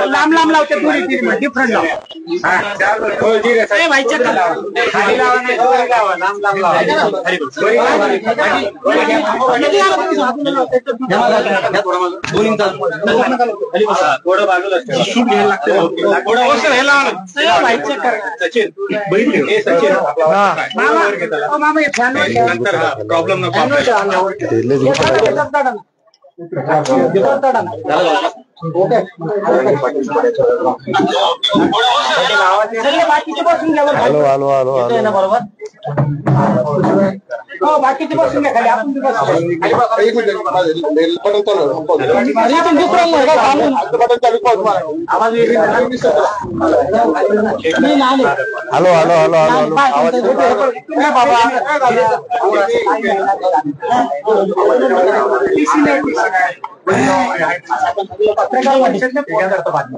लांब लांब लावते डिफरंट लाव खाली लावा लांब लांब थोडं बाजूला शूट घ्यायला लागते प्रॉब्लेम नको बाकीचे बसून घ्या बरोबर बाकीचे बसून घ्या खाली आपण हॅलो हॅलो हॅलो पत्रकार परिषद करतो बातमी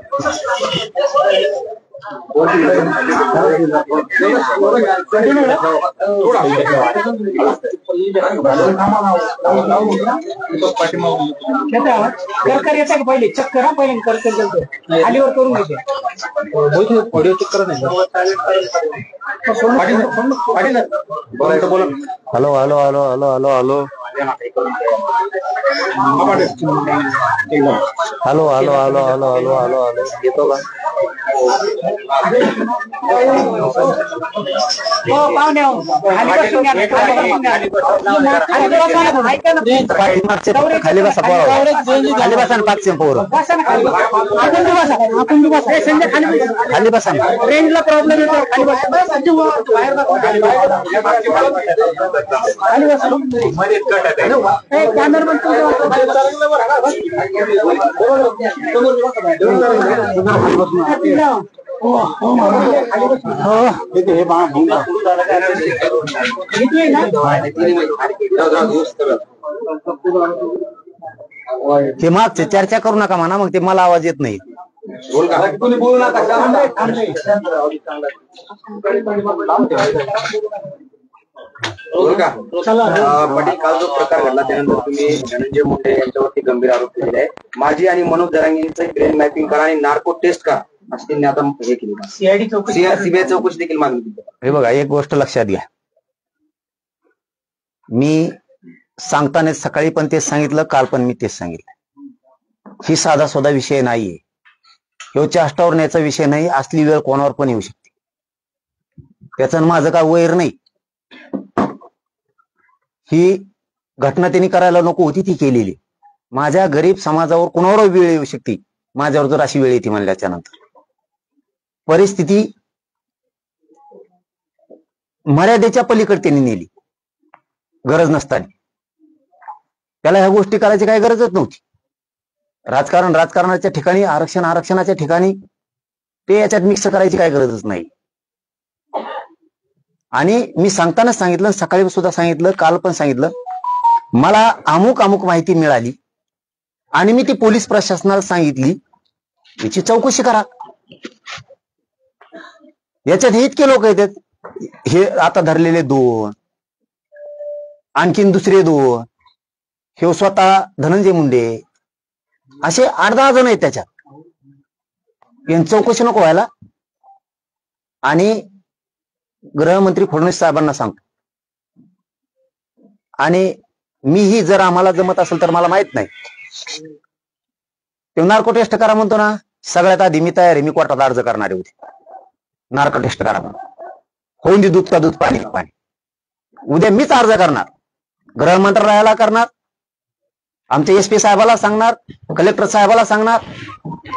सरकार येतं का पहिले चेक करा पहिले खालीवर करून घ्यायचे ऑडिओ चेक करा नाही hello hello hello hello hello hello hello hello hello hello hello hello hello येतो का खाली बसा खाली बसा पाच पोरं खाली बसा रेंजला प्रॉब्लेम येतो खाली बसा कॅमेरामन ते मागचे चर्चा करू नका म्हणा मग ते मला आवाज येत नाही पाटील काल जो प्रकार घडला त्यानंतर तुम्ही धनंजय मुंडे यांच्यावरती गंभीर आरोप केलेले आहे माझी आणि मनोज जरांगेंचं ब्रेन मॅपिंग करा आणि नार्को टेस्ट करा अशी त्यांनी आता हे केली सीबीआय चौकशी देखील मागणी केली हे बघा एक गोष्ट लक्षात घ्या मी सांगताना सकाळी पण तेच सांगितलं काल पण मी तेच सांगितलं ही साधा सोधा विषय नाहीये ह्यो चाष्टावर न्यायचा विषय नाही असली वेळ कोणावर पण येऊ शकते त्याचं माझं काय वैर नाही ही घटना त्यांनी करायला नको होती ती केलेली माझ्या गरीब समाजावर कोणावर वेळ येऊ शकते माझ्यावर जर अशी वेळ येते म्हणल्याच्या नंतर परिस्थिती मर्यादेच्या पलीकडे त्यांनी नेली गरज नसताना त्याला ह्या गोष्टी करायची काही गरजच नव्हती राजकारणाच्या ठिकाणी आरक्षणाच्या ठिकाणी ते याच्यात मिक्स करायची काही गरजच नाही आणि मी सांगतानाच सांगितलं सकाळी सुद्धा सांगितलं काल पण सांगितलं मला अमुक माहिती मिळाली आणि मी ती पोलीस प्रशासनाला सांगितली याची चौकशी करा याच्यात इतके लोक येतात हे आता धरलेले 2 आणखीन दुसरे 2 हे स्वतः धनंजय मुंडे असे 8-10 जण आहेत त्याच्यात यांची चौकशी नको व्हायला आणि गृहमंत्री फडणवीस साहेबांना सांगतो आणि मीही जर आम्हाला जमत असेल तर मला माहित नाही ते नार्को टेस्ट करा म्हणतो ना सगळ्यात आधी मी तयार आहे मी कोर्टात अर्ज करणारे होते नार्को टेस्ट करा होऊन दे दूध का दूध पाणी का पाणी उद्या मीच अर्ज करणार गृह मंत्रालयाला करणार आमच्या एसपी साहेबाला सांगणार कलेक्टर साहेबाला सांगणार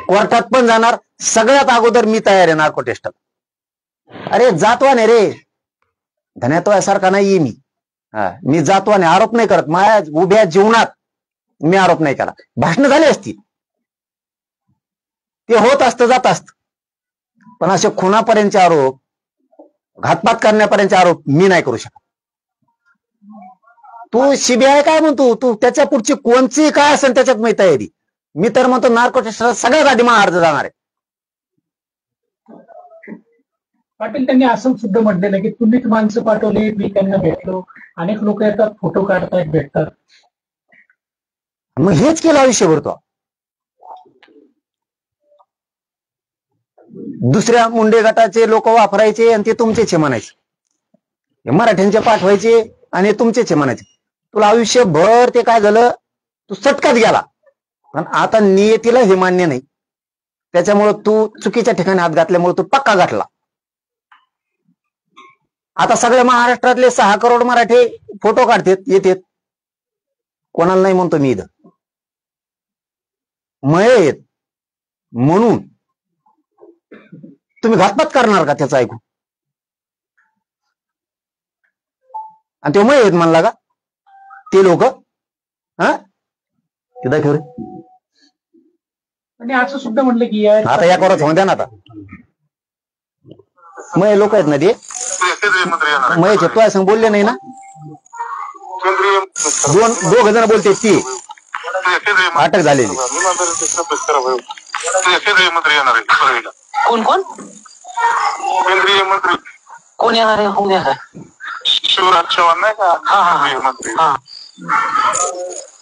कोर्टात पण जाणार सगळ्यात अगोदर मी तयार आहे नार्को टेस्ट अरे जातवाने रे धन्यात्वासारखा नाहीये मी जातवाने आरोप नाही करत माझ्या उभ्या जीवनात मी आरोप नाही केला भाषण झाली असती ते होत असतं जात असत पण असे खुनापर्यंतचे आरोप घातपात करण्यापर्यंतचे आरोप मी नाही करू शकत तू सीबीआय काय म्हणतो तू त्याच्या पुढची कोणची काय असेल त्याच्यात मी तयारी मी तर म्हणतो नार्को टेस्ट सगळ्यात आधी मला अर्ज जाणार आहे पाटील त्यांनी असं सुद्धा म्हटलेलं की तुम्हीच माणसं पाठवले, मी त्यांना भेटलो, अनेक लोक येतात, फोटो काढतायत, भेटतात. मग हेच केलं आयुष्यभर तो. दुसऱ्या मुंडे गटाचे लोक वापरायचे आणि ते तुमचेच म्हणायचे, मराठ्यांचे पाठवायचे आणि तुमचेच म्हणायचे. तुला आयुष्यभर ते काय झालं, तू सटकात गेला. पण आता नियतीला हे मान्य नाही, त्याच्यामुळे तू चुकीच्या ठिकाणी हात घातल्यामुळे तू पक्का गाठला. आता सगळ्या महाराष्ट्रातले 6 करोड मराठे फोटो काढतात, येतात. कोणाला नाही म्हणतो मी, इथं मये येत म्हणून तुम्ही घातपात करणार का त्याचं ऐकून? आणि ते मये येत म्हणला का ते लोक? हा ते दाखव रे. आणि असं सुद्धा म्हटलं की यार आता या कोराच होऊन द्या ना. आता मय लोक आहेत ना ते मयचे, तो सांग बोलले नाही ना. दोघ जण बोलते, ती अटक झालेली. कोण कोण केंद्रीय मंत्री कोण येणार आहे? होऊ द्या. शिवराज चव्हाण नाही का? केंद्रीय मंत्री.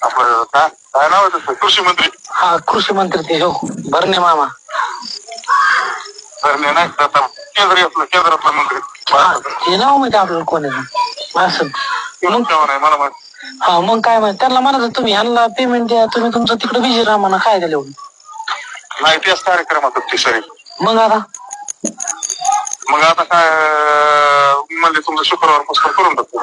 आपलं काय नाव आहे त्याचं? कृषी मंत्री. हा, कृषी मंत्री ते हो, भरणे मामा. भरणे नाही केंद्रातला मंत्री. हे नाव माहिती आपल्याला कोण आहे असं? चव्हाण आहे मला माहिती. हा, मग काय माहिती त्यांना म्हणा तुम्ही ह्यांना पेमेंट द्या, तुम्ही तुमचं तिकडे बिझी राहा म्हणा. काय झालं नाही, तेच कार्यक्रमात ती सरी. मग आता काय म्हणजे तुमचं शुक्रवार पुस्तक करून टाकतो.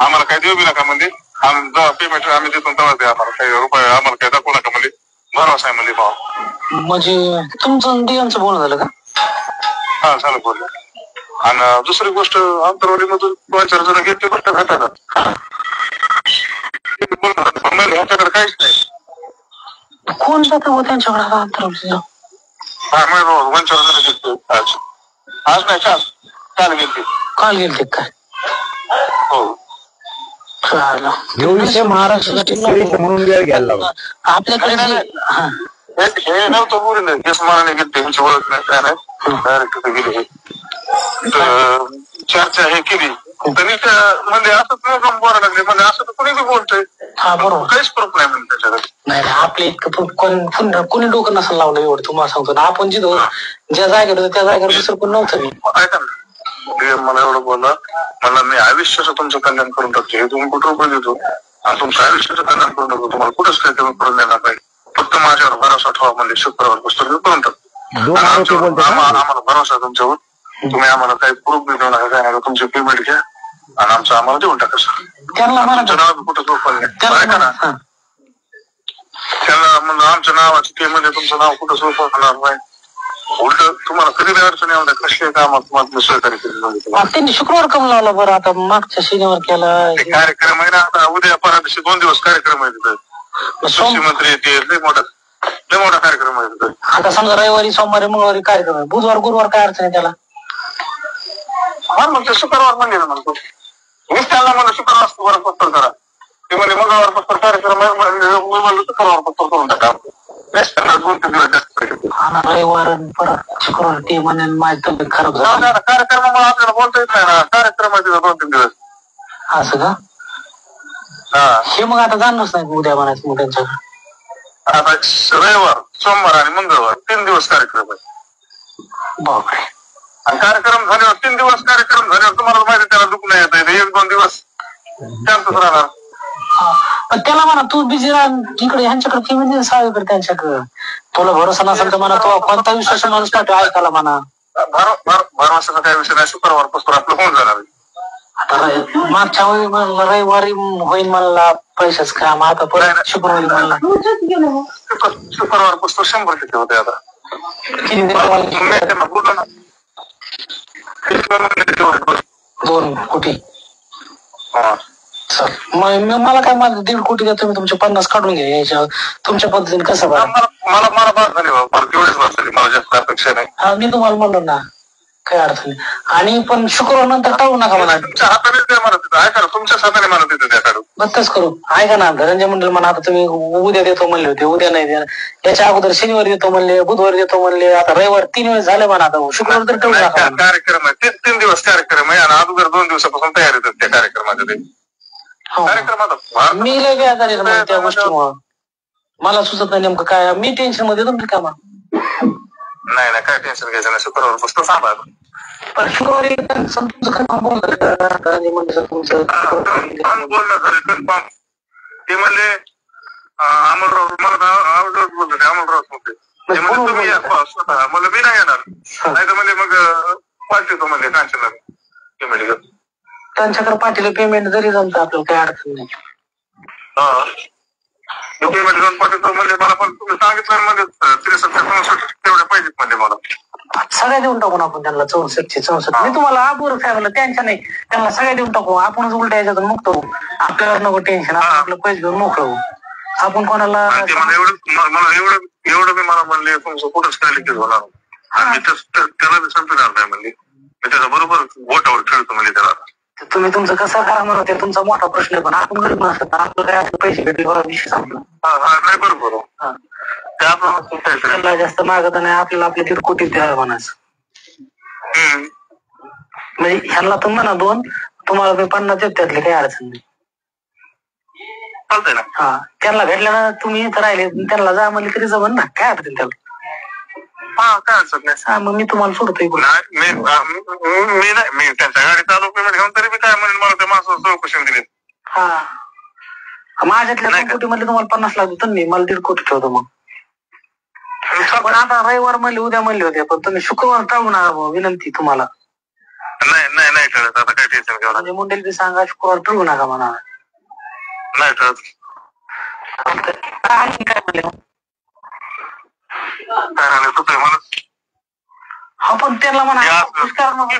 आम्हाला काय देऊ बी नका म्हणजे, जेव्हा पेमेंट आम्ही देतो तेव्हा द्या आम्हाला. काही रुपये आम्हाला काय दाखवू नका म्हणजे, भरवसा आहे म्हणजे भाव. म्हणजे तुमचं डीएमचं बोलणं झालं का? हा, झालं बोललं. आणि दुसरी गोष्ट, अंतरवालीमधून 2-4 जण घेतले गोष्ट भेटायला ह्याच्याकडे काहीच नाही. कोण जातं त्यांच्याकडे अंतरवाली? हा, मग 2-4 जण घेतले आज नाही, काल गेलते काय? हो, विषय महाराष्ट्रासाठी म्हणून वेळ घ्यायला लागला आपल्याकडे. हे नव्हतं बोलले, हेच मनाने गेलते, ह्यांची ओळख नाही काय नाही, डायरेक्ट तिथे गेले. चर्चा हे केली त्यांनी, म्हणजे असं बोलायला लागले म्हणजे असं तर कोणी बी बोलतोय. हा, बरोबर, काहीच प्रूफ नाही म्हणजे त्याच्याकडे. नाही, आपले इतकं कोणी डोकं नसेल लावलं एवढं. तुम्हाला सांगतो ना, आपण जिथं ज्या जागेवर होतो त्या जागेवर दुसरं कोण नव्हतं. मी ऐका ना, मला एवढं बोलला, मला मी आयुष्याचं तुमचं कल्याण करून टाकतो. हे तुम्ही कुठं रुपये देतो आणि तुमचं आयुष्याचं कल्याण करून टाकतो. तुम्हाला कुठंच काही कमी करून देणार नाही. फक्त माझ्यावर भरोसा ठेवा म्हणजे शुक्रवार पुस्तक करून टाकतो. आम्हाला भरोसा तुमच्यावर. तुम्ही आम्हाला काही प्रूफ बी देऊ नका, काय नका. तुमची पेमेंट घ्या आणि आमचं आम्हाला देऊन टाका. तुमचं नाव कुठं झोपलं नाही, ऐका ना. त्यांना म्हणलं आमच्या नावाचं ते म्हणजे तुमचं नाव कुठं झोपणार नाही. उलट तुम्हाला कधी अडचण येऊन कसल्या कामात तुम्हाला सहकार्य केलं. त्यांनी शुक्रवार कम लावला बरं, आता मागच्या शनिवार केला कार्यक्रम आहे ना. आता उद्या परवा दिवशी 2 दिवस कार्यक्रम आहे तिथं. कृषी मंत्री येते, लय मोठा कार्यक्रम आहे तिथं. आता समजा रविवारी, सोमवारी, मंगळवारी कार्यक्रम आहे, बुधवार गुरुवार काय अडचण आहे त्याला? हा, मग ते शुक्रवार म्हणले ना म्हणतो. मीच त्यांना म्हणलं शुक्रवार पत्तर करा. ते म्हणजे मंगळवार पत्तर कार्यक्रम आहे, म्हणलं शुक्रवार पत्तर करून टाका. रविवार परत शुक्रवार ते म्हणे माझी तब्येत खराब झाली. कार्यक्रमामुळे आपल्याला बोलता येत नाही ना. कार्यक्रम आहे 2-3 दिवस. असं का? हा, हे मग आता जाणच नाही उद्या म्हणायचं मग त्यांच्याकडे. आता रविवार, सोमवार आणि मंगळवार 3 दिवस कार्यक्रम आहे. बापरे. आणि कार्यक्रम झाल्यावर 3 दिवस कार्यक्रम झाल्यावर तुम्हाला माहिती त्याला दुःख नाही येत. 1-2 दिवस शांतच राहणार. पण त्याला म्हणा तू बिझी राह तिकडे, ह्यांच्याकडे पेमेंट सावेकडे त्यांच्याकडे. तुला भरोसा नसेल तर म्हणा तो कोणता विश्वास माणूस पाठव ऐकायला म्हणा. भरवशाचा काही विषय नाही, शुक्रवार पासून आपलं होऊन जाणार. आता मागच्या वेळी म्हणलं रविवारी होईल म्हणला पैशाच काम, आता परत शुक्रवारी म्हणला. शुक्रवार पासून 100% होते. आता किती 2 कोटी. मला काय, माझं 1.5 कोटी द्या तुम्ही, तुमचे 50 काढून घ्या याच्या तुमच्या पद्धतीने. कसं मला बाद झाली, मला तेवढीच बाद झाली, मला जास्त अपेक्षा नाही. हा, मी तुम्हाला म्हणलो ना काही अडचण नाही. आणि पण शुक्रवार नंतर टाळू नका म्हणा. तुमच्या हाताने ते म्हणत होतं, ऐका ना, तुमच्याच हाताने म्हणत होते त्या काढून. बत्तच करू. ऐका ना, धनंजय मंडळ म्हणा आता तुम्ही उद्या देतो म्हणले होते, उद्या नाही देणार. याच्या अगोदर शनिवारी देतो म्हणले, बुधवारी देतो म्हणले, आता रविवार 3 वेळेस झाले म्हणा. आता शुक्रवार तर टाळू नका. कार्यक्रम आहे 3 दिवस कार्यक्रम आहे आणि अगोदर 2 दिवसापासून तयारी होतात त्या कार्यक्रमाच्या. ते कार्यक्रमात मी लय बेजारी आहे मग त्या गोष्टीमुळं. मला सुचत नाही नेमकं काय. मी टेन्शन मध्ये तुमची कामा. नाही नाही, काय टेन्शन घ्यायचं नाही. शुक्रवार पुस्तक सांभाळ. पण शुक्रवारी बोलणं झालं कन्फर्म. ते म्हणले अमोलराव, मला अमोलराव बोलतो, अमोलराव बोलते. ते म्हणजे तुम्ही या स्वतः, मला मी नाही येणार. नाही तर म्हणजे मग पाठवतो म्हणजे कांचनला पेमेंट घेऊन. त्यांच्याकडे पाठीला पेमेंट जरी जमतं आपल्याला काही अडचण नाही. पेमेंट घेऊन पाठवतो म्हणजे मला. पण तुम्ही सांगितलं म्हणजे 63-64 तेवढ्या पाहिजेत म्हणजे मला. सगळ्या देऊन टाकू ना आपण त्यांना. 64 मी तुम्हाला आबूर सांगितलं, त्यांच्या नाही, त्यांना सगळ्या देऊन टाकू. आपणच उलट्या याच्यातून मुक्त होऊ. आपल्याला नको टेन्शन. आपलं पैसे घेऊन मोकळं होऊ. आपण कोणाला एवढं मी मला म्हणले तुमचं कुठंच काय लिखित होणार आणि त्याला मी संपणार नाही म्हणले. मी त्याचा बरोबर बोटावर खेळतो म्हणजे त्याला. तुम्ही तुमचं कसं करा म्हणून ते तुमचा मोठा प्रश्न आहे. पण आपण गरीब नसतात, आपलं काय पैसे भेटले बघा विषय संपला. नाही बरोबर. त्याला जास्त मागत नाही, आपल्याला आपल्या तिथे कोटी द्यावं म्हणायचं. म्हणजे ह्यांना तर म्हणा 2, तुम्हाला मी 50 देत, त्यातले काही अडचण नाही. चालतंय ना. हा, त्यांना भेटल्या ना तुम्ही इथं राहिले, त्यांना जा म्हणले तरी जमन ना, काय अडचण त्याला. काय अडचण नाही. हा, मग मी तुम्हाला सोडतोय. मी त्यांच्या गाडी चालू पेमेंट घेऊन तरी मी काय म्हणेन, मला त्या माणसाला चौकशी दिली. हा, माझ्यातल्या 2 कोटी मध्ये तुम्हाला 50 लाख देतो मी, मला 1.5 कोटी ठेवतो मग. पण आता रविवार म्हणले, उद्या म्हणले होते, पण तुम्ही शुक्रवार टाळू नका विनंती तुम्हाला. नाही ठरत आता, काय टेन्शन घ्या. म्हणजे मुंडेल बी सांगा शुक्रवार टाळू नका म्हणा. नाही ठरत. काय म्हणले हा, पण त्यांना म्हणा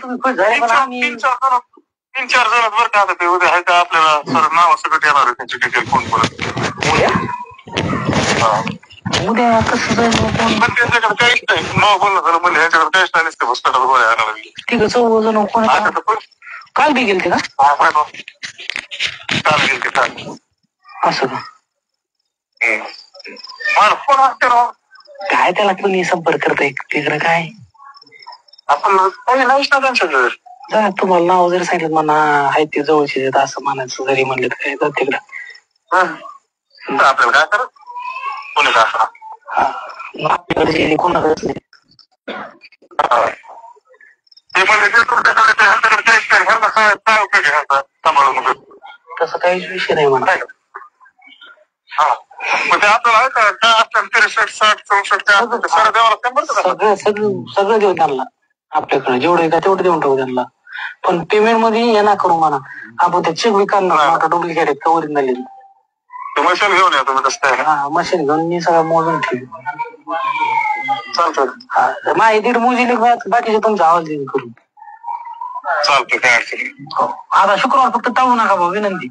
तुम्ही खुश झाले. पण आम्ही 3-4 जण बरं का आता ते उद्या आहे का आपल्याला सर नाव सगळं येणार आहे त्यांची डिटेल फोन करून. उद्या कसं जाईल पण त्यांच्याकडे काहीच नाही. नाव बोलणं झालं म्हणजे ह्याच्याकडे काहीच नाही नसते. हॉस्पिटल गोळ्या आणायला लागली. ठीक आहे. 14 जण कोण काल बी गेलते का? काल गेलते काल. असं का? मला फोन असते राव. काय त्याला कोणी संपर्क करताय तिकडे काय आपण नाहीच ना त्यांच्याकडे. तुम्हाला नाव जरी सांगितलं म्हणा आहे ते जवळचे असं म्हणायचं जरी म्हणलं तर काय तिकडं. आपल्याला काय करत कोणी का आपल्याकडे कोणाकडेच नाही. ते म्हणजे तसं काहीच विषय नाही म्हणा. सगळं देऊ त्यांना. आपल्याकडे जेवढं का तेवढं देऊन टाकू त्यांना. पण पेमेंट मध्ये ये ना करू म्हणा. आपण त्या चेक बी करणार डुप्लिकेट आहेत का ओरिजिनल. मशीन घेऊन या तुम्ही. कसं हा, मशीन घेऊन मी सगळं मोजून ठेवू. चालतं. हा, माझी 1.5 मोजिले बाकीचे तुमचा आवाज देऊन करू. चालतं, काय अडचण नाही. आता शुक्रवार फक्त टाळू नका भाऊ विनंती.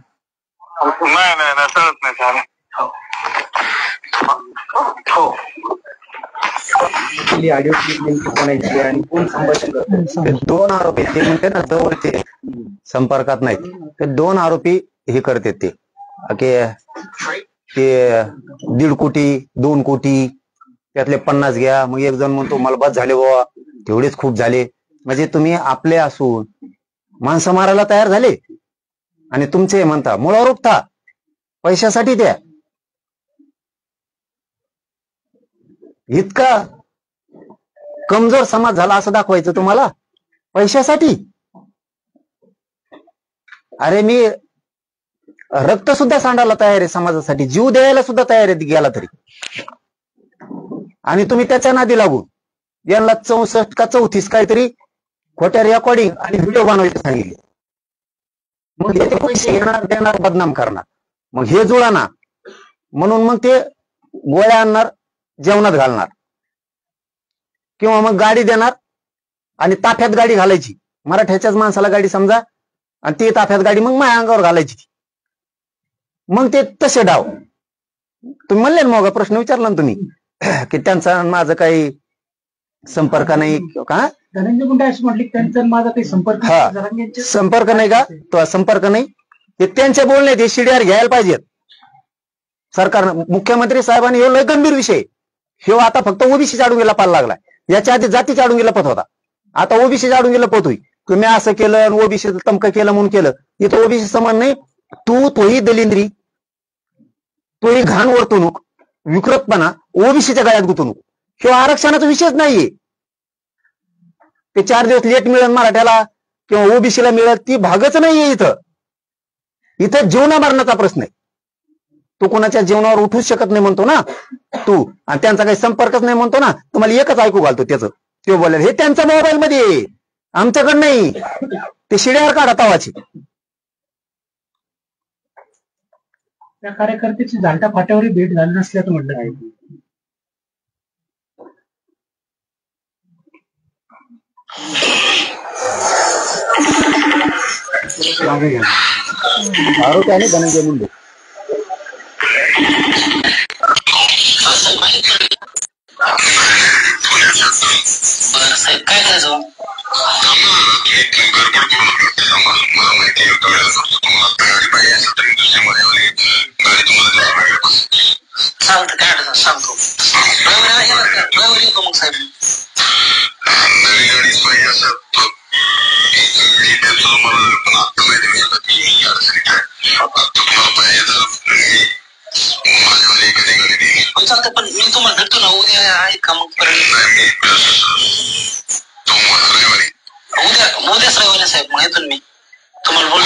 नाही चालत नाही चालेल. हो. ऑडिओ क्लिप नेमकी कोणाची आणि कोण संभाषण करतो? 2 आरोपी ते म्हणते ना जवळचे संपर्कात नाहीत. ते 2 आरोपी हे करते ते 1.5 कोटी 2 कोटी त्यातले 50 घ्या. मग एक जण म्हणतो मला बस झाले बाबा, तेवढेच खूप झाले. म्हणजे तुम्ही आपले असून माणसं मारायला तयार झाले आणि तुमचे म्हणता मुळावर उपता पैशासाठी द्या. इतका कमजोर समाज झाला असं दाखवायचं तुम्हाला पैशासाठी. अरे मी रक्त सुद्धा सांडायला तयार आहे समाजासाठी, जीव द्यायला सुद्धा तयार आहे गेला तरी. आणि तुम्ही त्याच्या नादी लागून यांना 64 का 34 काहीतरी खोट्या रेकॉर्डिंग आणि व्हिडिओ बनवायचे सांगितले. मग हे पैसे घेणार देणार बदनाम करणार. मग हे जुळाना म्हणून मग ते गोळ्या आणणार जेवणात घालणार किंवा मग गाडी देणार आणि ताफ्यात गाडी घालायची. मराठ्याच्याच माणसाला गाडी समजा आणि ती ताफ्यात गाडी मग माझ्या अंगावर घालायची. मग ते तसे डाव तुम्ही म्हणले ना. मग प्रश्न विचारला ना तुम्ही की त्यांचा माझं काही संपर्क नाही का. धनंजय मुंडे अशी म्हटली त्यांचा माझा काही संपर्क हा. नाही. जरांगेंचे संपर्क नाही का? तो संपर्क नाही. हे त्यांच्या बोलण्यात हे शिड्यावर घ्यायला पाहिजेत सरकारनं. मुख्यमंत्री साहेबांनी हे लय गंभीर विषय. हे आता फक्त ओबीसी चाडून पाला लागलाय. याच्या आधी जाती चाडून लपत होता, आता ओबीसी चाडून लपत होई. तुम्ही असं केलं, ओबीसी तमकं केलं म्हणून केलं. इथं ओबीसी समान नाही. तोही दलिंद्री, तोही घाण वर्तणूक, विकृतपणा ओबीसीच्या गळ्यात गुंतवणूक. किंवा आरक्षणाचा विषयच नाहीये. ते 4 दिवस लेट मिळेल मराठ्याला किंवा ओबीसीला मिळेल ती भागच नाहीये इथं. इथं जीवना मरणाचा प्रश्न आहे. तू कोणाच्या जीवनावर उठूच शकत नाही म्हणतो ना तू, आणि त्यांचा काही संपर्कच नाही म्हणतो ना. तुम्हाला एकच ऐकू घालतो त्याचं, ते बोलायला हे त्यांच्या मोबाईल मध्ये, आमच्याकडे नाही. ते शिड्यावर काढा तवाची. त्या कार्यकर्त्याची जालटा फाट्यावरही भेट झाली नसल्याचं म्हटलं आहे. आरोपी आहे धनंजय मुंडे. साहेब काय करायचं? चालतं, काय अडचण सांगतो. ड्रायव्हर येतो मग साहेब. चालतं, पण मी तुम्हाला भेटतो ना उद्या. आहे का मग उद्याच रविवारी साहेब. मग येतो मी तुम्हाला बोलतो.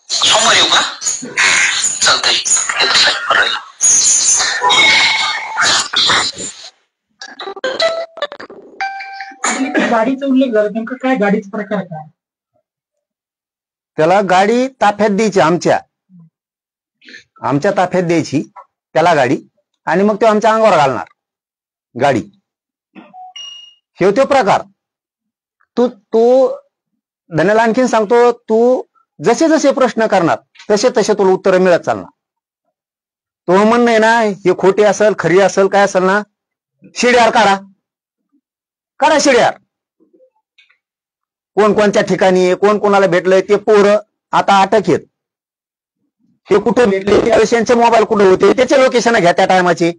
सोमवारी येऊ का? चालतंय, येतो साहेब. राहिला गाडीचा उल्लेख झाला, नेमकं काय गाडीचा प्रकार काय? त्याला गाडी ताफ्यात द्यायची, आमच्या ताफ्यात द्यायची त्याला गाडी, आणि मग तो आमच्या अंगावर घालणार गाडी. हे तो प्रकार. तू धन्याला आणखीन सांगतो, तू जसे जसे प्रश्न करणार तसे तसे तुला उत्तर मिळत चालणार. तो म्हणणं आहे ना, हे खोटी असेल खरी असेल काय असेल ना, शिड्यावर काढा शिड्यावर. कोण कोणत्या ठिकाणी आहे, कोण कोणाला भेटलंय, ते पोरं आता अटक आहेत. हे कुठे भेटले, त्यावेळेस यांचे मोबाईल कुठे होते, त्याचे लोकेशन घ्या त्या टायमाचे.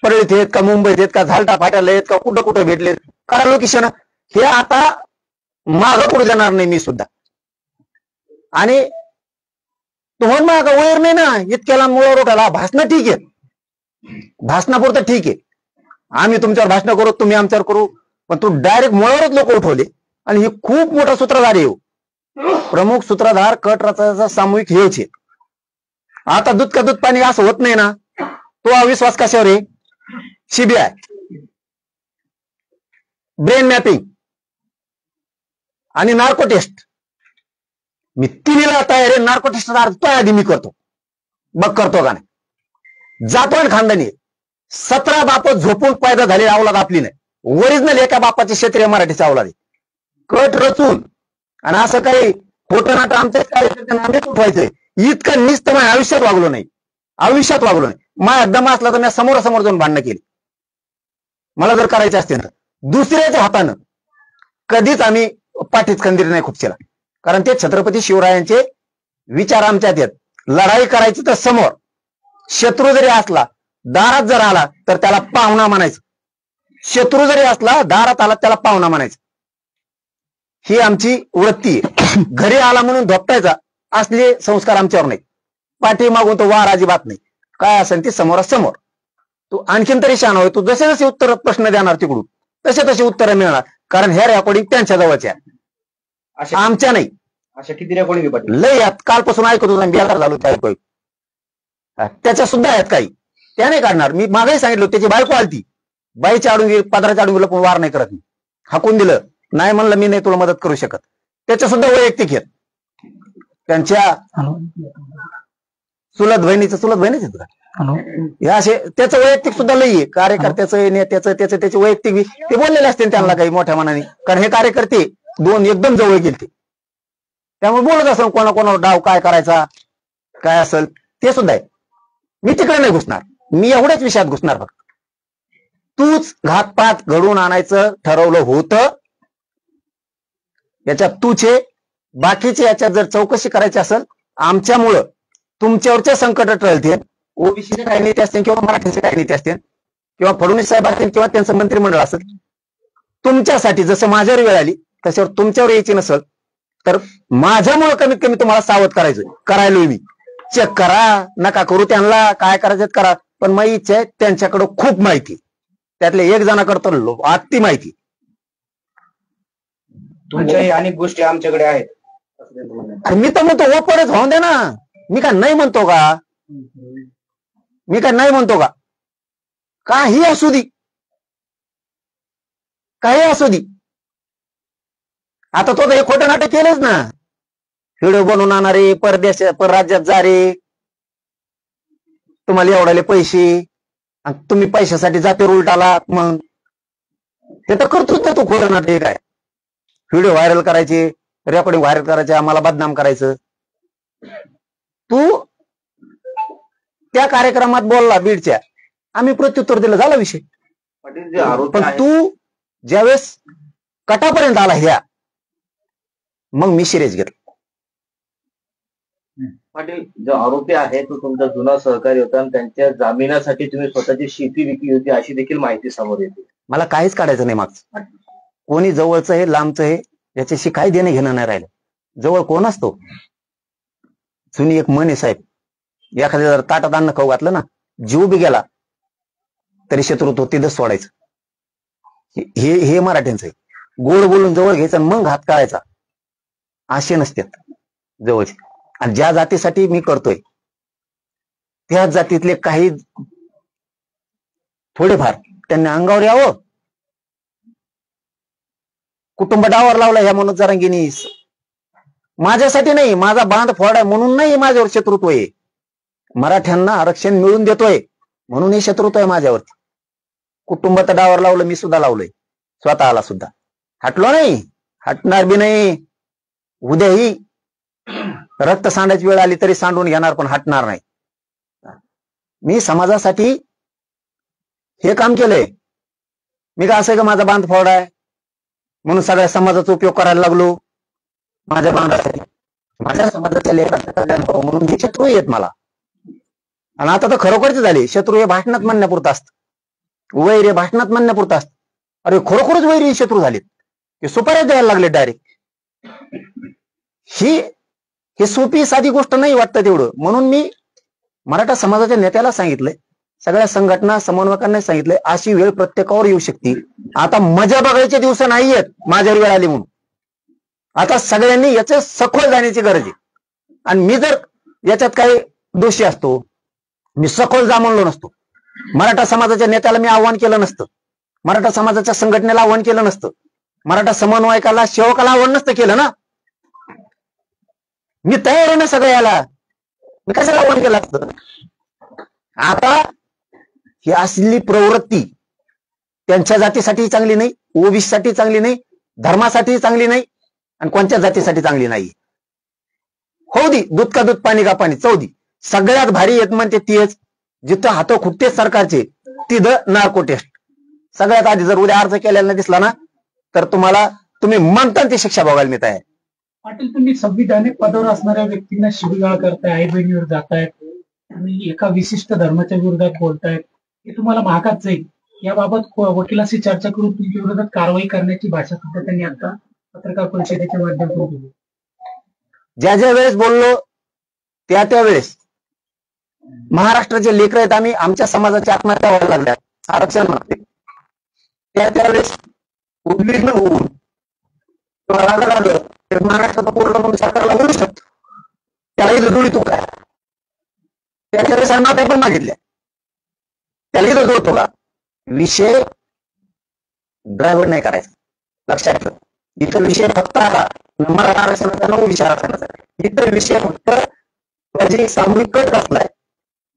परळीत आहेत का, मुंबईत आहेत का, झालटा फाट्याला आहेत का, कुठं कुठं भेटले, करा लोकेशन. हे आता मागं पुढे जाणार नाही मी सुद्धा. आणि तुम्हाला माग वैर नाही ना, इतक्याला मुळावर उठाला. भाषणं ठीक आहे, भाषणापुरतं ठीक आहे, आम्ही तुमच्यावर भाषण करू, तुम्ही आमच्यावर करू. पण तू डायरेक्ट मुळावरच लोक उठवले. आणि ही खूप मोठा सूत्रधार आहे. प्रमुख सूत्रधार कट रचायचा सामूहिक हेच आहे. आता दूध का दूध पाणी असं होत नाही ना, तो अविश्वास कशावर आहे? सीबीआय, ब्रेन मॅपिंग आणि नार्को टेस्ट. मी तिन्हीला तयार आहे. नार्को टेस्ट आधी मी करतो, बघ करतो का नाही. जातो आणि खानदानी 17 बाप झोपून पैदा झालेली अवलाद आपली नाही. ओरिजिनल एका बापाचे क्षेत्रीय मराठीचे अवलाद आहे. कट रचून आणि असं काही खोटं नाटं आमच्या कार्यकर्त्यांना उठवायचंय इतकं निस्त माझ्या आयुष्यात वागलो नाही. माझ्या दम असला तर मी समोरासमोर जाऊन भांडणं केली. मला जर करायचे असते ना, दुसऱ्याच्या हातानं कधीच आम्ही पाठीत खंदीर नाही खुपशीला. कारण ते छत्रपती शिवरायांचे विचार आमच्यात आहेत. लढाई करायची तर समोर, शत्रू जरी असला दारात जर आला तर त्याला पाहुणा म्हणायचं. शत्रू जरी असला दारात आला त्याला पाहुणा म्हणायचं. ही आमची वृत्ती आहे. घरी आला म्हणून धोपटायचा असले संस्कार आमच्यावर नाही. पाठी मागून तो वार अजिबात नाही. काय असेल ते समोरासमोर. तू आणखीन तरी शान होय. तू जसे जसे उत्तर प्रश्न देणार तिकडून तसे तसे उत्तर मिळणार. कारण ह्या रेकॉर्डिंग त्यांच्या जवळच्या आमच्या नाही. अशा किती रेकॉर्डिंग पाटील? लय यात कालपासून ऐकत होतो, बेकार झालो त्या ऐकू. त्याच्या सुद्धा आहेत काही, त्या नाही काढणार. मी मागेही सांगितलं त्याची बायको आलती, बाईच्या आडून गेली, पदराच्या आडून गेलं, पण वार नाही करत. मी हाकून दिलं, नाही म्हणलं मी नाही तुला मदत करू शकत. त्याच्या सुद्धा वैयक्तिक आहेत. त्यांच्या चुलत बहिणीच हे असे त्याचं वैयक्तिक सुद्धा लई आहे. कार्यकर्त्याचं नेत्याचं त्याचे वैयक्तिक ते बोललेले असते त्यांना काही मोठ्या मनाने. कारण हे कार्यकर्ते दोन एकदम जवळ गेले, त्यामुळे बोलत असेल कोणाकोणावर डाव काय करायचा काय असेल ते सुद्धा आहे. मी तिकडे नाही घुसणार, मी एवढ्याच विषयात घुसणार फक्त. तूच घातपात घडवून आणायचं ठरवलं होतं. याच्यात तूच आहे. बाकीचे याच्यात जर चौकशी करायची असेल, आमच्यामुळं तुमच्यावरचे संकट टळते. ओबीसीचे काही नेते असतील किंवा मराठ्यांचे काही नेते असतील किंवा फडणवीस साहेब असतील किंवा त्यांचं मंत्रिमंडळ असेल, तुमच्यासाठी जसं माझ्यावर वेळ आली तशावर तुमच्यावर यायची नसेल तर माझ्यामुळे कमीत कमी तुम्हाला सावध करायचं. करायलोय मी. चेक करा, नका करू त्यांना, काय करायचं करा. पण माझी इच्छा आहे, त्यांच्याकडे खूप माहिती, त्यातल्या एक जणाकडे अति माहिती. तुमच्याही अनेक गोष्टी आमच्याकडे आहेत. आणि मी तर म्हणतो ओपनच होऊन दे ना. मी काय नाही म्हणतो का? मी काय नाही म्हणतो का? काही असू दे, काही असू दे. आता तो हे खोटं नाटक केलंच ना. व्हिडिओ बनवून आणणारे, परराज्यात जा रे, तुम्हाला एवढाले पैसे, तुम्ही पैशासाठी जाते उलटाला. मग हे तर करतोच ना तू खोटं नाटक. काय व्हिडिओ व्हायरल करायचे, रेकॉर्डिंग व्हायरल करायचे, आम्हाला बदनाम करायचं. तू त्या कार्यक्रमात बोलला बीडच्या, आम्ही प्रत्युत्तर दिलं, झाला विषय. पाटील जे आरोपी पण तू ज्यावेळेस कटापर्यंत आला ह्या, मग मी सिरियस घेतलं. पाटील जो आरोपी आहे तो तुमचा जुना सहकारी होता आणि त्यांच्या जामिनासाठी तुम्ही स्वतःची शेती विकली होती अशी देखील माहिती समोर येते. मला काहीच काढायचं नाही मागचं. कोणी जवळचं आहे लांबचं आहे याच्याशी काही देणं घेणं नाही राहिलं. जवळ कोण असतो? जुनी एक म्हण आहे साहेब, एखाद्या जर ताटात अन्न खाऊ घातलं ना, जीव बी गेला तरी शत्रुत्व तिथंच सोडायचं. हे हे मराठ्यांचं आहे. गोड बोलून जवळ घ्यायचं मग घात काढायचा, असे नसतात जवळचे. आणि ज्या जातीसाठी मी करतोय त्याच जातीतले काही थोडेफार त्यांनी अंगावर यावं. कुटुंब डावावर लावला ह्या मनोज जरांगेनी. माझ्यासाठी नाही, माझा बांध फोड आहे म्हणून नाही माझ्यावर शत्रुत्व आहे. मराठ्यांना आरक्षण मिळून देतोय म्हणून हे शत्रुत्व आहे माझ्यावरती. कुटुंबात डावावर लावलं, मी सुद्धा लावलंय, स्वतःला सुद्धा. हटलो नाही, हटणार बी नाही. उद्याही रक्त सांडायची वेळ आली तरी सांडून घेणार, पण हटणार नाही. मी समाजासाठी हे काम केलंय. मी का असं का माझा बांध फोड आहे म्हणून सगळ्या समाजाचा उपयोग करायला लागलो माझ्या बांधासाठी? माझ्या समाजाच्या लेखा म्हणून हे शत्रू येत मला. आणि आता तर खरोखरच झाले. शत्रू हे भाषणात म्हणण्यापुरतं असतं, वैर हे भाषणात म्हणण्यापुरतं असतं. अरे खरोखरच वैरी शत्रू झालेत, ते सुपाऱ्या द्यायला लागले डायरेक्ट. ही सोपी साधी गोष्ट नाही वाटतं तेवढं. म्हणून मी मराठा समाजाच्या नेत्याला सांगितलंय, सगळ्या संघटना समन्वयकांना सांगितलंय, अशी वेळ प्रत्येकावर येऊ शकते. आता मजा बघायचे दिवस नाहीयेत माझ्यावर वेळ आली म्हणून. आता सगळ्यांनी याचे सखोल जाण्याची गरज आहे. आणि मी जर याच्यात काही दोषी असतो, मी सखोल जा म्हणलो नसतो, मराठा समाजाच्या नेत्याला मी आव्हान केलं नसतं, मराठा समाजाच्या संघटनेला आव्हान केलं नसतं, मराठा समन्वयकाला सेवकाला आव्हान नसतं केलं ना. मी तयार आहे ना सगळं याला, मी कशाला आव्हान केलं असतं. आता ही असली प्रवृत्ती त्यांच्या जातीसाठी चांगली नाही, ओबीसी साठी चांगली नाही, धर्मासाठी चांगली नाही, आणि कोणत्या जातीसाठी चांगली नाही. हो दी दूध का दूध पाणी का पाणी चौदी. सगळ्यात भारी येत म्हणते तेच, जिथं हातो खुटते सरकारचे तिथं नार्को टेस्ट. सगळ्यात आधी जर उद्या अर्ज केलेला दिसला ना तर तुम्ही म्हणता ती शिक्षा भोगायला मी तयार. पाटील, तुम्ही संविधानिक पदावर असणाऱ्या व्यक्तींना शिवीगाळ करताय, आई बहिणीवर जातायत आणि एका विशिष्ट धर्माच्या विरोधात बोलतायत, हे तुम्हाला महागात जाईल. याबाबत वकिलाशी चर्चा करून तुमच्या विरोधात कारवाई करण्याची भाषा सुद्धा त्यांनी आता पत्रकार परिषदेच्या माध्यमातून केली. ज्या ज्या वेळेस बोललो त्या वेळेस महाराष्ट्राचे लेकर आहेत आम्ही, आमच्या समाजाच्या आत्महत्या व्हायला लागल्या आरक्षण मागते, त्यावेळेस उद्विग्न होऊन महाराष्ट्राचा पूर्ण म्हणून सरकारला बोलू शकतो, त्यालाही जोडी तो काय. त्याच्या वेळेस आत्महत्या पण मागितल्या, त्यालाही तो जोडतो का. विषय ड्रायव्हर नाही करायचा, लक्षात ठेव. इतर विषय फक्त आला मराठा आरक्षणाचा नऊ विचार आरक्षणाचा, इतर विषय फक्त त्याची सामूहिक कट असलाय.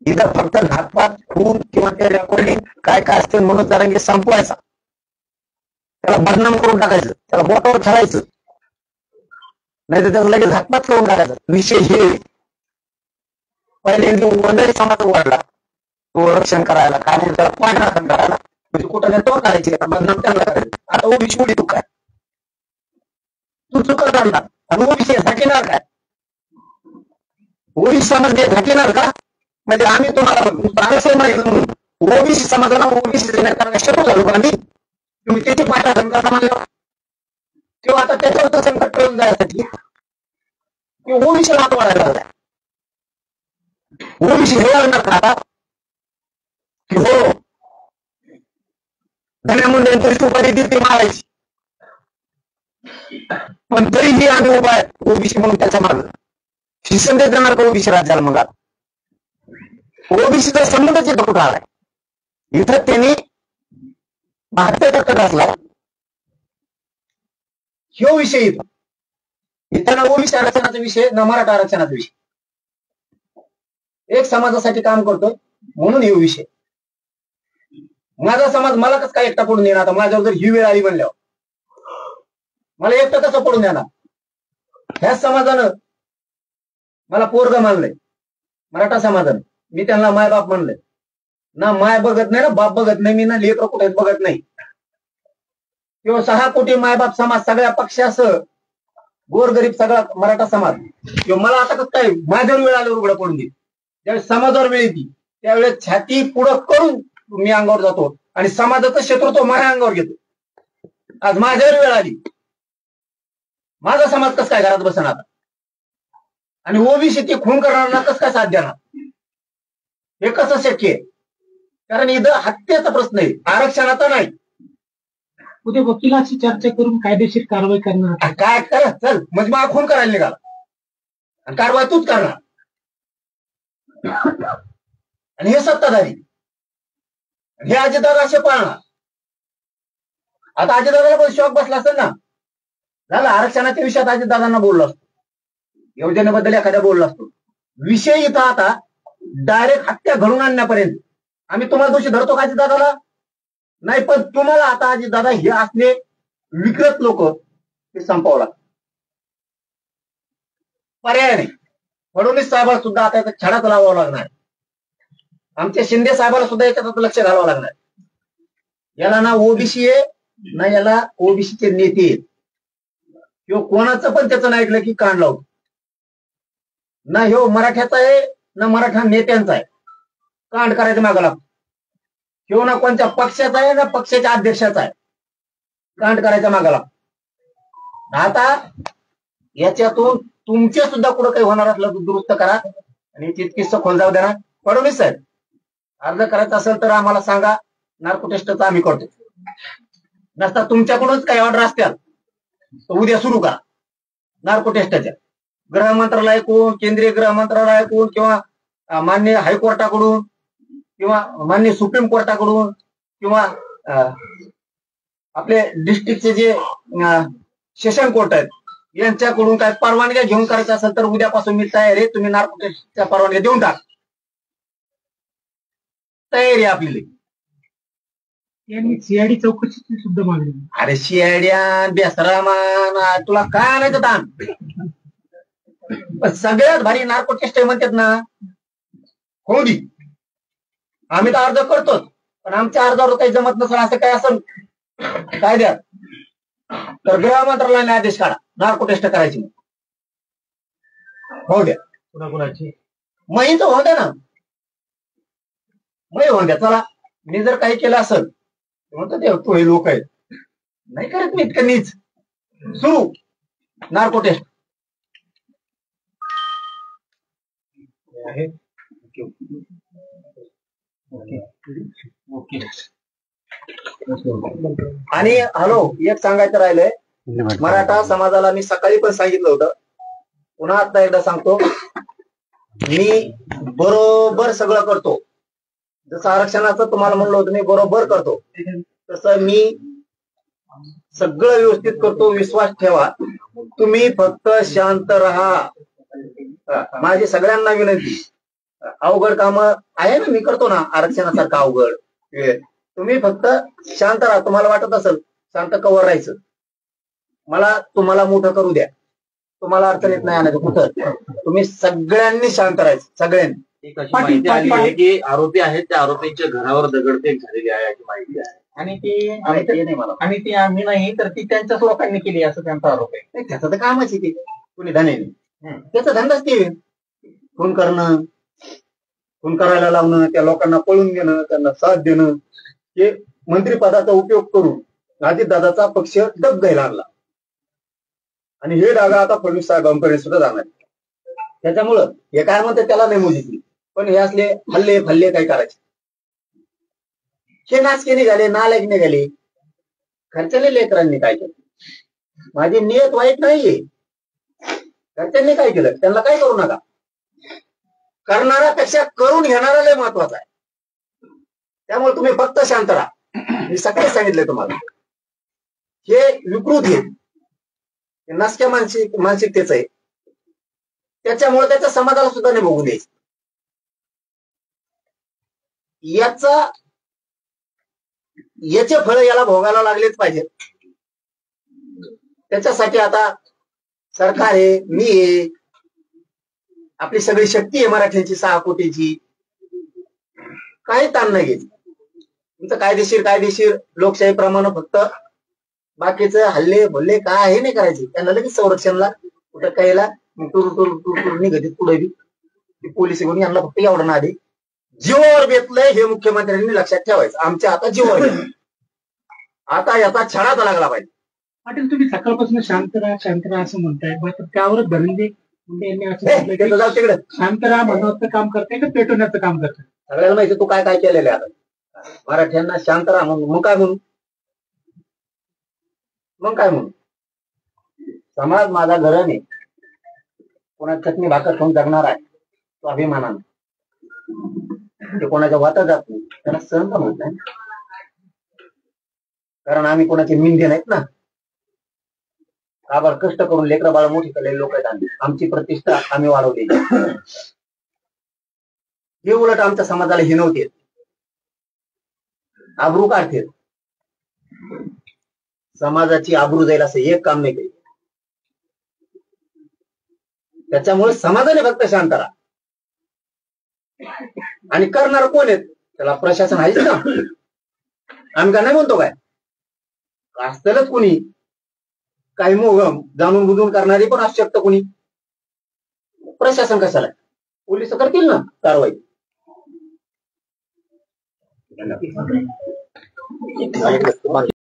इथं फक्त घातपात खून किंवा ते रेकॉर्डिंग काय काय असते म्हणून जरांगे संपवायचा, त्याला बदनाम करून टाकायचं, त्याला बोटावर खेळायचं, नाही तर त्याचा लगेच घातपात करून टाकायचा. विषय हे पहिले वंजारी समाज वाढला तो रक्षण करायला, काय त्याला पाठराखण करायला, म्हणजे कुठं नाही तो करायची बदनाम त्यांना करायचं. आता ओबीसी उडी तू काय तू चुका काढणार आणि ओबीसी झाकेणार काय ओबीसी समाज झाकेणार का म्हणजे आम्ही तुम्हाला आरक्षण माहिती म्हणून ओबीसी समाजाला ओबीसी देण्याकरता शरू झालो का आम्ही तुम्ही त्याची पाठासन करता म्हणलं किंवा आता त्याच्यावर संकट करून जायसाठी किंवा ओबीसीला हात वाढायला लागलाय ओबीसी हे लागणार का आता की हो धन्या मुंडेंची उपाधी दिली मारायची पण तरीही आम्ही उभा आहे ओबीसी म्हणून त्याच्या मागे शिक्षण देत जाणार का ओबीसी राज्याला मग ओबीसीचा संबंधच इथं कुठं आलाय इथं त्यांनी 72% घातला ह्यो विषय इथं ना ओबीसी आरक्षणाचा विषय ना मराठा आरक्षणाचा विषय एक समाजासाठी काम करतो म्हणून हे विषय माझा समाज मला कसं काय एकटा पडून देणार आता माझ्यावर जर ही वेळ आली म्हणल्यावर मला एकटं कसं पडून देणार ह्याच समाजानं मला पोरग मानलंय मराठा समाजानं मी त्यांना मायबाप म्हणलंय ना माय बघत नाही ना बाप बघत नाही मी ना लेकर कुठे बघत नाही किंवा 6 कोटी मायबाप समाज सगळ्या पक्षासह गोरगरीब सगळा मराठा समाज किंवा मला आता कसं काय माझ्यावर वेळ आल्यावर उघडं पडून देईल ज्यावेळेस समाजावर वेळ येते त्यावेळेस छाती पुढं करून मी अंगावर जातो आणि समाजाचं क्षेत्र माझ्या अंगावर घेतो आज माझ्यावर वेळ आली माझा समाज कसं काय घरात बसणार आता आणि ओबीसी ते खून करणाऱ्यांना कसं काय साथ देणार हे कसं शक्य आहे कारण इथं हत्येचा प्रश्न आहे आरक्षणाचा नाही उद्या वकिलाशी चर्चा करून कायदेशीर कारवाई करणार काय कर चल म्हणजे मला खून करायला निघाला आणि कारवाई तूच करणार आणि हे सत्ताधारी हे अजितदादा असे पाळणार आता अजितदादाला पण शॉक बसला असेल ना झालं आरक्षणाच्या विषयात अजितदादांना बोललो असतो योजनेबद्दल एखाद्या बोललो असतो विषय इथं आता डायरेक्ट हत्या घडून आणण्यापर्यंत आम्ही तुम्हाला दोषी धरतो का अजितदादाला नाही पण तुम्हाला आता अजितदादा हे असले विकृत लोक ते संपवला पर्याय नाही फडणवीस साहेबांना सुद्धा आता याचा छडाच लावावा लागणार आमच्या शिंदे साहेबांना सुद्धा याच्यात लक्ष घालावं लागणार याला ना ओबीसी आहे ना याला ओबीसीचे नेते आहेत किंवा कोणाचं पण त्याचं नाही ऐकलं की कान लावतो ना ह्यो मराठ्याचा आहे ना मराठा नेत्यांचा आहे कांड करायचं मागं लागतो ह्यो ना कोणत्या पक्षाचा आहे ना पक्षाच्या अध्यक्षाचा आहे कांड करायचा मागं लागतो आता याच्यातून तुमचे सुद्धा कुठं काही होणार असलं तर दुरुस्त करा आणि तितकीच सखोल जाऊ द्या ना फडणवीस साहेब अर्ज करायचा असेल तर आम्हाला सांगा नार्को टेस्टचा आम्ही करतो नसता तुमच्याकडूनच काही ऑर्डर असतील तर उद्या सुरू करा नार्को टेस्टच्या गृह मंत्रालयाकडून केंद्रीय गृह मंत्रालयाकडून किंवा माननीय हायकोर्टाकडून किंवा माननीय सुप्रीम कोर्टाकडून किंवा आपले डिस्ट्रिक्टचे जे सेशन कोर्ट आहेत यांच्याकडून काय परवानग्या घेऊन करायचं असेल तर उद्यापासून मी तयार आहे तुम्ही नार्को टेस्टच्या परवानग्या देऊन टाक तयारी आपली यांनी सीआयडी चौकशीची सुद्धा मागणी अरे शियाड्यान बेसरामान तुला काय आणायचं ताण पण सगळ्यात भारी नार्को टेस्ट म्हणतात ना हो दी आम्ही तर अर्ज करतोच पण आमच्या अर्जावर काही जमत नसेल असं काय असेल कायद्यात तर गृह मंत्रालयाने आदेश काढा नार्को टेस्ट करायची हो द्या कुणाकुणाची मग हो द्या ना मग होऊन द्या चला मी जर काही केलं असेल म्हणतो ते तो हे लोक आहेत नाही करत मी इतकं नीच सुरू नार्को टेस्ट आहे आणि हॅलो एक सांगायचं राहिलंय मराठा समाजाला मी सकाळी पण सांगितलं होतं पुन्हा आता एकदा सांगतो मी बरोबर सगळं करतो जसं आरक्षणाचं तुम्हाला म्हणलं होतं मी बरोबर करतो तसं मी सगळं व्यवस्थित करतो विश्वास ठेवा तुम्ही फक्त शांत राहा माझी सगळ्यांना विनंती अवघड काम आहे ना मी करतो ना आरक्षणासारखं अवघड तुम्ही फक्त शांत राहा तुम्हाला वाटत असेल शांत कवर राहायचं मला तुम्हाला मोठं करू द्या तुम्हाला अडचण येत नाही आणायचं कुठं तुम्ही सगळ्यांनी शांत राहायचं सगळ्यांनी एक अशी पाटील- माहिती आली आहे पाटील- की आरोपी आहेत त्या आरोपींच्या घरावर दगडफेक झालेली आहे अशी माहिती आहे. आणि ती नाही मला आणि ती आम्ही नाही तर ती त्यांच्याच लोकांनी केली असं त्यांचा आरोप आहे. नाही, त्याचं तर कामच आहे ते कोणी धन्याने त्याचा धंदाच ते फोन करणं, फोन करायला लावणं, त्या लोकांना पळून घेणं, त्यांना साथ देणं, हे मंत्रिपदाचा उपयोग करून अजितदादाचा पक्ष डब घ्यायला लागला. आणि हे डागा आता फडणवीस साहेबांपर्यंत सुद्धा जाणार. त्याच्यामुळं हे काय म्हणतात त्याला नाही मोजितली, पण हे असले हल्ले फल्ले काय करायचे. हे नाचके निघाले, नालायक निघाले, घरच्याने लेकरांनी काय केलं. माझी नियत वाईट नाहीये, घरच्यांनी काय केलं त्यांना काय करू नका. करणाऱ्यापेक्षा करून घेणारा लय महत्वाचा आहे. त्यामुळे तुम्ही फक्त शांत राहा. मी सकाळी सांगितलंय तुम्हाला, हे विकृत आहे, नसक्या मानसिकतेच आहे. त्याच्यामुळे त्याच्या समाजाला सुद्धा नाही बघू द्यायचं. याचे फळ याला भोगायला लागलेच पाहिजे. त्याच्यासाठी आता सरकार आहे, मी आहे, आपली सगळी शक्ती आहे मराठ्यांची 6 कोटीची. काही ताण नाही घ्यायचं. तुमचं कायदेशीर लोकशाहीप्रमाणे फक्त बाकीचं हल्ले भल्ले काय हे नाही करायचे. त्यांना लगेच संरक्षणला कुठं कायला टूर निघत पुढे बी पोलिस घेऊन यांना फक्त एवढं ना आधी जीवावर बेतलंय हे मुख्यमंत्र्यांनी लक्षात ठेवायचं. आमच्या आता जीवावर बेतलंय. आता याचा छडाचा लागला पाहिजे. पाटील तुम्ही सकाळपासून शांत राहा असं म्हणताय, पण त्यावरच धनंजय मुंडे यांनी असं म्हटलं ते की जाऊ तिकडे. शांत राहा म्हणण्याचं काम करताय का पेटवण्याचं काम करताय? सगळ्याला माहिती तू काय काय केलेलं आहे. आता मराठ्यांना शांत राहा म्हणून मग काय म्हणू, समाज माझा घराने कोणा चटणी भाकर खाऊन जगणार आहे तो अभिमानानं. ते कोणाच्या वाटा जात नाही, त्याला सहन पण होत नाही. कारण आम्ही कोणाचे मिंदे नाहीत ना. आभार कष्ट करून लेकरं बाळ मोठी केलेले लोक आहेत आम्ही. आमची प्रतिष्ठा आम्ही वाढवली. हे उलट आमच्या समाजाला हिनवते, आबरू काढते. समाजाची आबरू जाईल असं एक काम नाही केलं. त्याच्यामुळे समाजाने फक्त शांत राहा. आणि करणार कोण आहेत त्याला प्रशासन आहेच ना. आम्ही का नाही म्हणतो काय, असतलच कोणी काही जाणून बुजून करणारे पण असू शकतं कोणी. प्रशासन कशाला, पोलिस करतील ना कारवाई.